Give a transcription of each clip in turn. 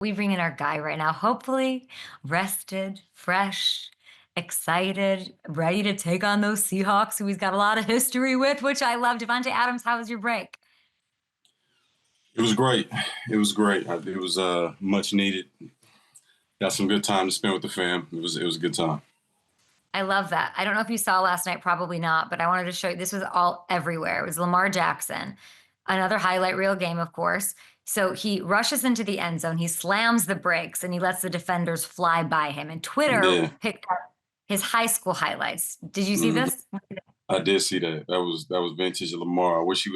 We bring in our guy right now, hopefully rested, fresh, excited, ready to take on those Seahawks who he's got a lot of history with, which I love. Davante Adams, how was your break? It was great. It was great. It was much needed. Got some good time to spend with the fam. It was a good time. I love that. I don't know if you saw last night, probably not, but I wanted to show you this was all everywhere. It was Lamar Jackson, another highlight reel game, of course. So he rushes into the end zone, he slams the brakes, and he lets the defenders fly by him. And Twitter Yeah. picked up his high school highlights. Did you see hmm this? I did see that. That was vintage Lamar. I wish he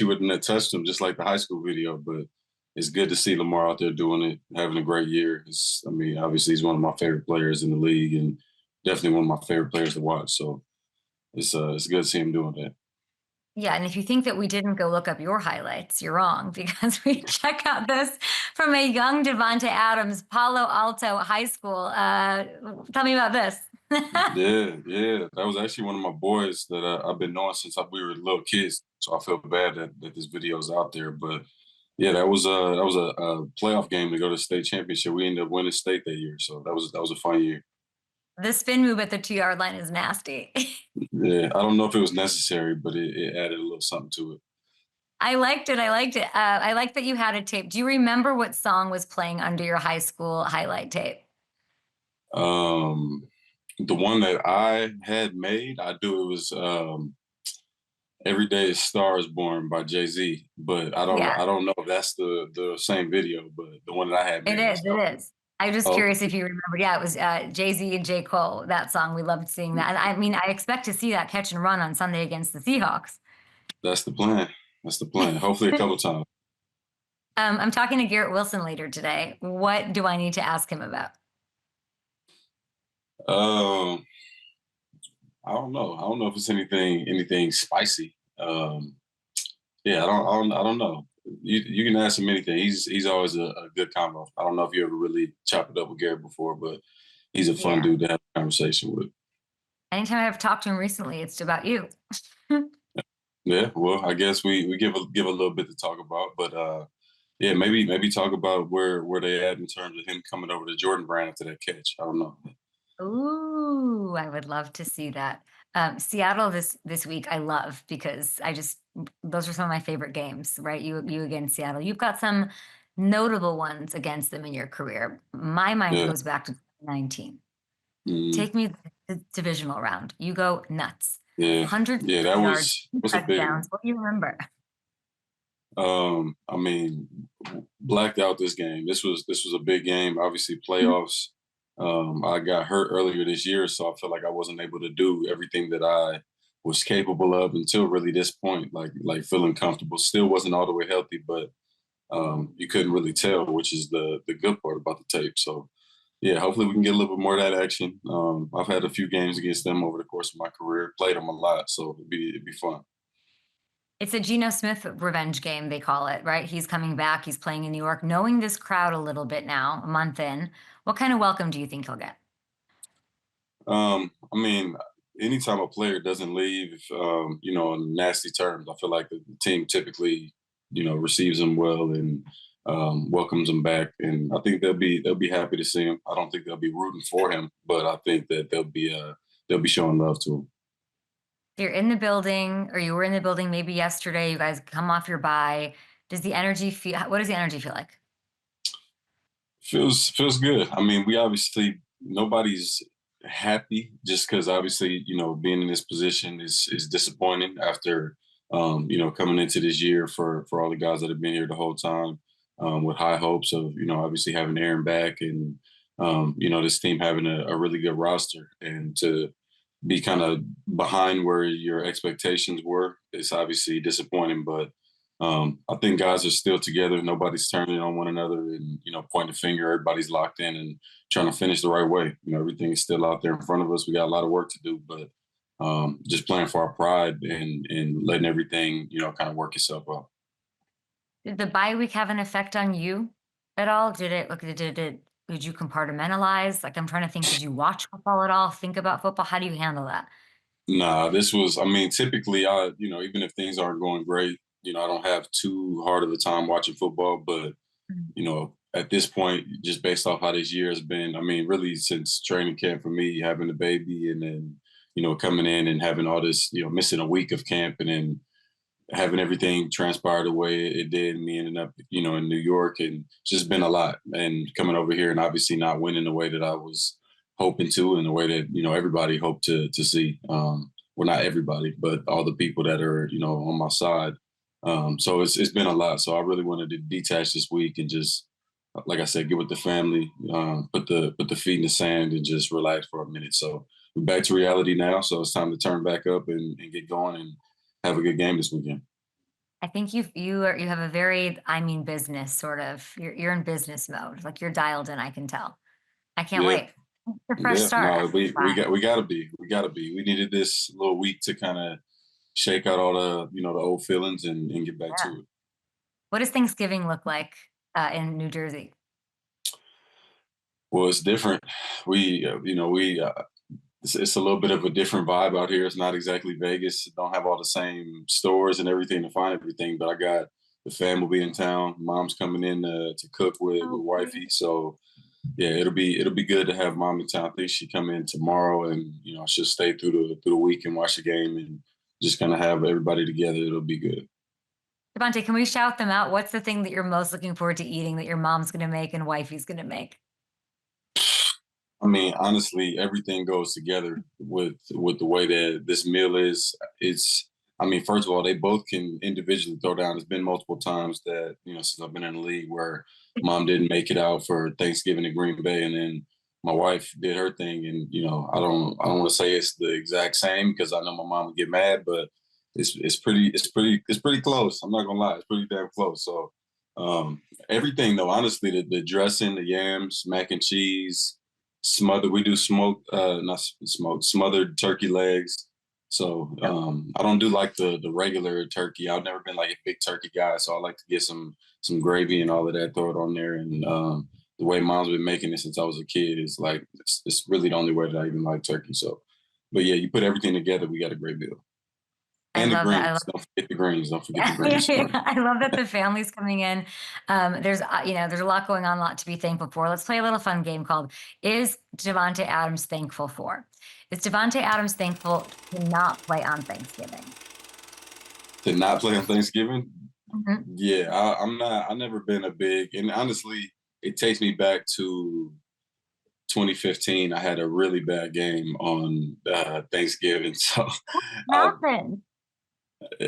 wouldn't have touched him just like the high school video, but it's good to see Lamar out there doing it, having a great year. I mean, obviously he's one of my favorite players in the league and definitely one of my favorite players to watch. So it's good to see him doing that. Yeah, and if you think that we didn't go look up your highlights, you're wrong because we check out this from a young Davante Adams, Palo Alto High School. Tell me about this. Yeah, yeah. That was actually one of my boys that I've been knowing since we were little kids. So I feel bad that this video is out there. But yeah, that was a playoff game to go to the state championship. We ended up winning state that year, so that was a fun year. The spin move at the 2 yard line is nasty. Yeah, I don't know if it was necessary, but it added a little something to it. I liked it. I liked it. I like that you had a tape. Do you remember what song was playing under your high school highlight tape? Um, the one that I had made, I do it was "Every Day a Star Is Born" by Jay Z, but I don't Yeah, I don't know if that's the same video, but the one that I had it made, is. that's It definitely. is. I'm just Oh, okay. curious if you remember. Yeah, it was Jay Z and J. Cole, that song. We loved seeing that. And I mean, I expect to see that catch and run on Sunday against the Seahawks. That's the plan. That's the plan. Hopefully a couple times. I'm talking to Garrett Wilson later today. What do I need to ask him about? Um, I don't know. I don't know if it's anything spicy. Yeah, I don't know. You can ask him anything. He's always a good combo. I don't know if you ever really chopped it up with Garrett before, but he's a fun Yeah. dude to have a conversation with. Anytime I've talked to him recently, it's about you. Yeah, well, I guess we give a little bit to talk about, but yeah, maybe talk about where they at in terms of him coming over to Jordan Brand after that catch. I don't know. Ooh, I would love to see that. Seattle this week, I love because those are some of my favorite games, right? You against Seattle. You've got some notable ones against them in your career. My mind Yeah, goes back to 2019. mm, Take me to the divisional round. You go nuts. yeah, 100 yeah. That yards, was a big touchdowns. one. What do you remember? I mean, blacked out this game. This was a big game. Obviously, Mhm. playoffs. I got hurt earlier this year, so I felt like I wasn't able to do everything that I was capable of until really this point. Like feeling comfortable. Still wasn't all the way healthy, but you couldn't really tell, which is the good part about the tape. So yeah, hopefully we can get a little bit more of that action. I've had a few games against them over the course of my career, played them a lot, so it'd be fun. It's a Geno Smith revenge game, they call it, right? He's coming back. He's playing in New York. Knowing this crowd a little bit now, a month in, what kind of welcome do you think he'll get? I mean, anytime a player doesn't leave, on nasty terms, I feel like the team typically, receives him well and welcomes him back. And I think they'll be happy to see him. I don't think they'll be rooting for him, but I think that they'll be showing love to him. You're in the building, or you were in the building maybe yesterday. You guys come off your bye. Does the energy feel? What does the energy feel like? Feels good. I mean, we obviously nobody's happy just because obviously being in this position is disappointing after coming into this year for all the guys that have been here the whole time with high hopes of obviously having Aaron back and this team having a really good roster and to be kind of behind where your expectations were. It's obviously disappointing, but I think guys are still together. Nobody's turning on one another and pointing a finger. Everybody's locked in and trying to finish the right way. Everything's still out there in front of us. We got a lot of work to do, but just playing for our pride and letting everything kind of work itself out. Did the bye week have an effect on you at all? Did you compartmentalize? Like I'm trying to think, did you watch football at all? Think about football? How do you handle that? Nah, this was. I mean, typically, even if things aren't going great, I don't have too hard of a time watching football. But Mm. at this point, just based off how this year has been, I mean, really since training camp for me, having a baby and then, coming in and having all this, missing a week of camp and then having everything transpire the way it did, me ending up, in New York, and it's just been a lot. And coming over here and obviously not winning the way that I was hoping to, and the way that everybody hoped to see. Well, not everybody, but all the people that are on my side. So it's been a lot. So I really wanted to detach this week and just, like I said, get with the family, put the feet in the sand, and just relax for a minute. So we're back to reality now. So it's time to turn back up and get going and have a good game this weekend. I think you have a very, I mean, business sort of. You're in business mode. Like you're dialed in. I can tell. I can't Yeah, wait. It's a fresh yeah. start. No, I think it's we fun. got we gotta be. We gotta be. We needed this little week to kind of shake out all the the old feelings and get back Yeah. to it. What does Thanksgiving look like in New Jersey? Well, it's different. We we it's a little bit of a different vibe out here. It's not exactly Vegas. It don't have all the same stores and everything to find everything. But I got the fam will be in town. Mom's coming in to cook with Oh, wifey. So yeah, it'll be good to have mom in town. I think she come in tomorrow, and she'll stay through the week and watch the game and just kind of have everybody together. It'll be good. Davante, can we shout them out? What's the thing that you're most looking forward to eating that your mom's going to make and wifey's going to make? I mean, honestly, everything goes together with the way that this meal is. It's, I mean, first of all, they both can individually throw down. It's been multiple times that since I've been in the league where mom didn't make it out for Thanksgiving in Green Bay, and then my wife did her thing. And I don't want to say it's the exact same because I know my mom would get mad, but it's pretty close. I'm not gonna lie, it's pretty damn close. So everything though, honestly, the dressing, the yams, mac and cheese smothered. We do smoked, not smoked, smothered turkey legs. So I don't do like the regular turkey. I've never been like a big turkey guy, so I like to get some gravy and all of that, throw it on there. And the way mom's been making it since I was a kid is like it's really the only way that I even like turkey. So, but yeah, you put everything together, we got a great meal. I And the love that. greens. Don't forget the greens. Don't forget the Yeah, yeah, greens. yeah. Sorry. I love that the family's coming in. There's a lot going on, a lot to be thankful for. Let's play a little fun game called "Is Devonte Adams Thankful For?" Is Devonte Adams thankful to not play on Thanksgiving? To not play on Thanksgiving, Mhm. yeah, I'm not. I've never been a big, and honestly, it takes me back to 2015. I had a really bad game on Thanksgiving, so I, Nothing.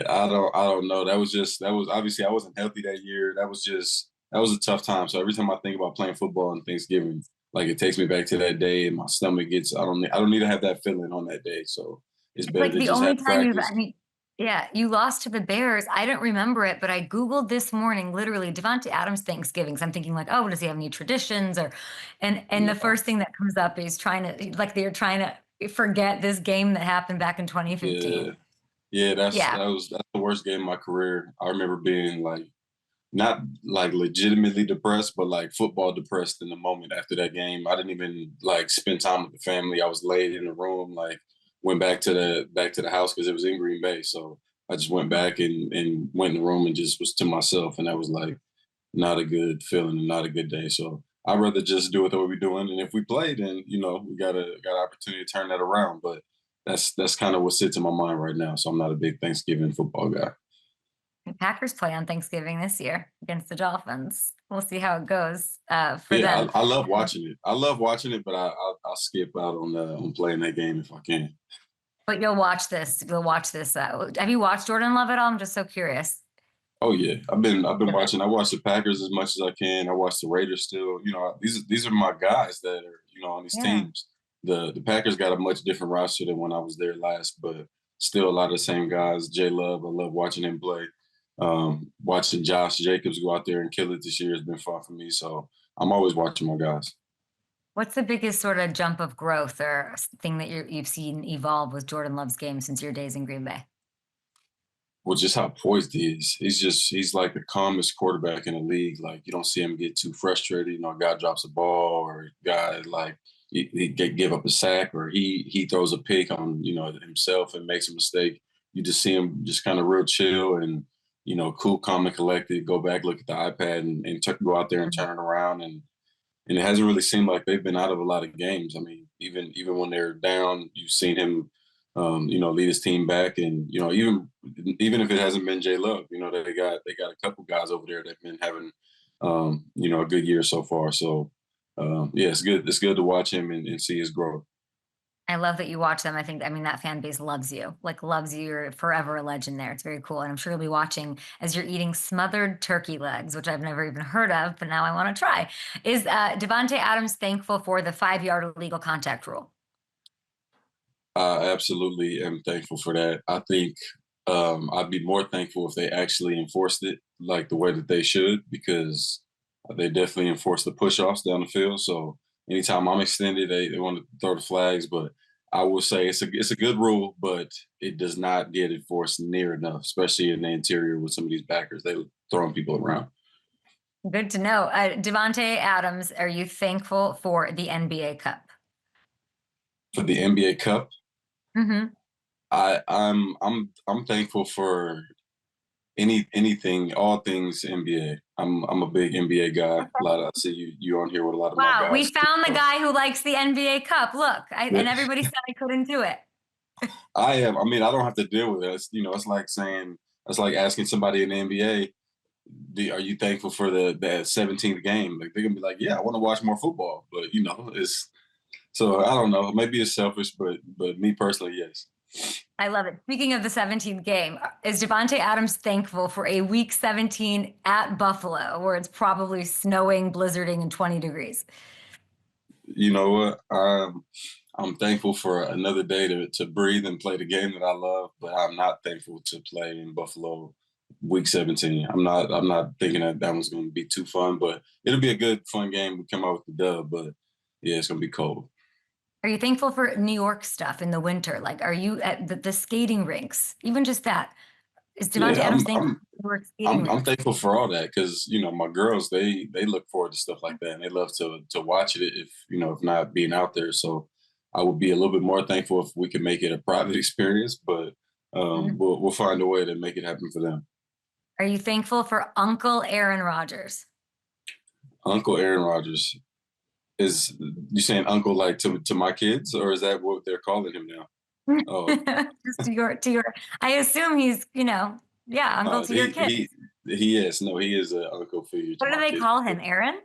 I don't know. That was obviously I wasn't healthy that year. That was a tough time. So every time I think about playing football on Thanksgiving, like it takes me back to that day, and my stomach gets. I don't need to have that feeling on that day. So it's It's better like to the just only have time you've, practice. I mean, yeah, you lost to the Bears. I don't remember it, but I Googled this morning, literally Devonte Adams Thanksgiving. So I'm thinking like, oh, does he have any traditions or, and the No, first thing that comes up is trying to, like they're trying to forget this game that happened back in 2015. yeah, yeah. That's Yeah. that was that's the worst game of my career. I remember being like not like legitimately depressed, but like football depressed in the moment after that game. I didn't even like spend time with the family. I was laid in the room, like went back to the house because it was in Green Bay. So I just went back and went in the room and just was to myself, and that was like not a good feeling and not a good day. So I'd rather just do it the way we're doing. And if we play, then we got an opportunity to turn that around. But that's kind of what sits in my mind right now. So I'm not a big Thanksgiving football guy. The Packers play on Thanksgiving this year against the Dolphins. We'll see how it goes for Yeah, them. I love watching it. I love watching it, but I'll skip out on playing that game if I can. But you'll watch this. You'll watch this. Have you watched Jordan Love at all? I'm just so curious. Oh yeah, I've been watching. I watch the Packers as much as I can. I watch the Raiders still. These are my guys that are on these Yeah. teams. The Packers got a much different roster than when I was there last, but still a lot of the same guys. Jay Love, I love watching him play. Watching Josh Jacobs go out there and kill it this year has been fun for me. So I'm always watching my guys. What's the biggest sort of jump of growth or thing that you've seen evolve with Jordan Love's game since your days in Green Bay? Well, just how poised he is. He's like the calmest quarterback in the league. Like you don't see him get too frustrated. A guy drops a ball or a guy like he give up a sack or he throws a pick on himself and makes a mistake. You just see him just kind of real chill and cool, calm, and collected, go back, look at the iPad, and go out there and Mhm. turn it around. And it hasn't really seemed like they've been out of a lot of games. I mean, even when they're down, you've seen him, lead his team back, and even if it hasn't been Jay Love, they got a couple guys over there that've been having, a good year so far. So, yeah, it's good. It's good to watch him and see his growth. I love that you watch them. I mean, that fan base loves you, like loves you. You're forever a legend there. It's very cool. And I'm sure you'll be watching as you're eating smothered turkey legs, which I've never even heard of, but now I want to try. Is Davante Adams thankful for the 5 yard illegal contact rule? I absolutely am thankful for that. I think I'd be more thankful if they actually enforced it like the way that they should, because they definitely enforce the push offs down the field. So anytime I'm extended, they want to throw the flags. But I will say it's a good rule, but it does not get enforced near enough, especially in the interior with some of these backers. They throwing people around. Good to know. Davante Adams, are you thankful for the NBA Cup? For the NBA Cup, Hmm. I'm thankful for anything, all things NBA. I'm a big NBA guy. I see you on here with a lot of my Wow, we guys. found the guy who likes the NBA Cup. Look, Yeah, and everybody said I couldn't do it. I am. I mean, I don't have to deal with it. It's like asking somebody in the NBA, Are you thankful for that 17th game?" Like they're gonna be like, "Yeah, I want to watch more football," but it's so I don't know. Maybe it's selfish, but me personally, yes. I love it. Speaking of the 17th game, is Davante Adams thankful for a week 17 at Buffalo where it's probably snowing, blizzarding, and 20 degrees? You know what? I'm thankful for another day to breathe and play the game that I love, but I'm not thankful to play in Buffalo week 17. I'm not thinking that one's going to be too fun, but it'll be a good fun game. We come out with the dub, but yeah, it's going to be cold. Are you thankful for New York stuff in the winter? Like, are you at the skating rinks? Even just that. Is Davante Yeah, Adams thankful for New York skating I'm rinks? thankful for all that because my girls they look forward to stuff like that and they love to watch it if not being out there. So I would be a little bit more thankful if we could make it a private experience, but Mhm. we'll find a way to make it happen for them. Are you thankful for Uncle Aaron Rodgers? Uncle Aaron Rodgers, is you saying uncle like to my kids, or is that what they're calling him now? Oh, Just to your, I assume he's, yeah, uncle no, to your kids. he is no, he is an uncle figure to What do my they kids. call him? Aaron?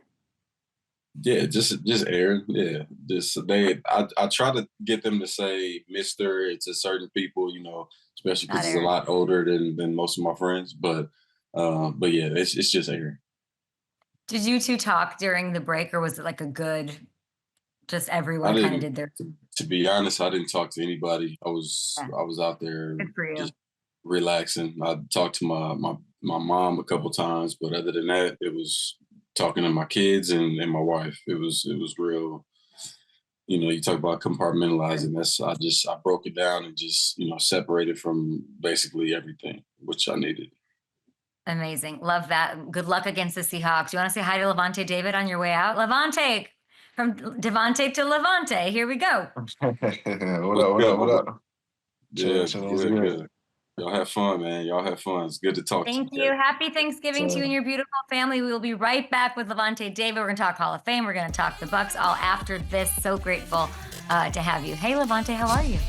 Yeah, just Aaron. Yeah, just I try to get them to say Mister to certain people, especially because Not he's a Aaron. lot older than most of my friends. But yeah, it's just Aaron. Did you two talk during the break, or was it like a good, just I everyone kind of didn't. did their To be honest, I didn't talk to anybody. I was yeah, I was out there good for you. just relaxing. I talked to my mom a couple times, but other than that, it was talking to my kids and my wife. It was real. You talk about compartmentalizing. I broke it down and just separated from basically everything, which I needed. Amazing. Love that. Good luck against the Seahawks. You want to say hi to Levante David on your way out? Levante, from Devante to Levante. Here we go. What What's up? What good, up? my What brother? up? Chilling, Yeah, chilling. What's good, good? good. Y'all have fun, man. Y'all have fun. It's good to talk to Thank you, you. Kay. Happy Thanksgiving to you and So, your beautiful family. We will be right back with Levante David. We're going to talk Hall of Fame. We're going to talk the Bucks all after this. So grateful to have you. Hey, Levante, how are you?